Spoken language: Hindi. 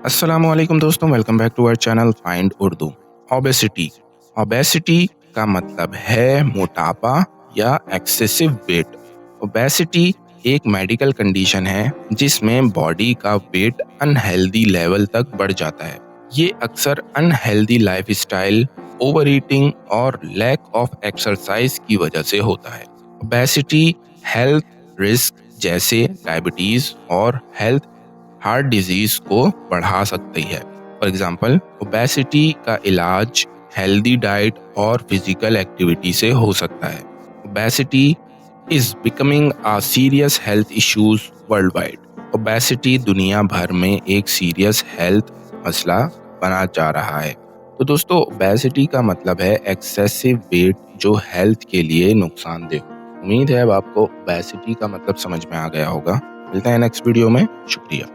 अस्सलामुअलैकुम दोस्तों, welcome back to our channel find Urdu. Obesity obesity का मतलब है मोटापा या एक्सेसिव वेट। ओबेसिटी एक मेडिकल कंडीशन है जिसमें बॉडी का वेट अनहेल्दी लेवल तक बढ़ जाता है। ये अक्सर अनहेल्दी लाइफस्टाइल, ओवर ईटिंग और लैक ऑफ एक्सरसाइज की वजह से होता है। ओबेसिटी हेल्थ रिस्क जैसे डायबिटीज और हार्ट डिजीज को बढ़ा सकती है। फॉर एग्जाम्पल, ओबेसिटी का इलाज हेल्दी डाइट और फिजिकल एक्टिविटी से हो सकता है। Obesity is becoming a serious health issues world wide. Obesity दुनिया भर में एक सीरियस हेल्थ मसला बना जा रहा है। तो दोस्तों, ओबेसिटी का मतलब है एक्सेसिव वेट जो हेल्थ के लिए नुकसानदेह। उम्मीद है अब आपको ओबेसिटी का मतलब समझ में आ गया होगा। मिलते हैं नेक्स्ट वीडियो में। शुक्रिया।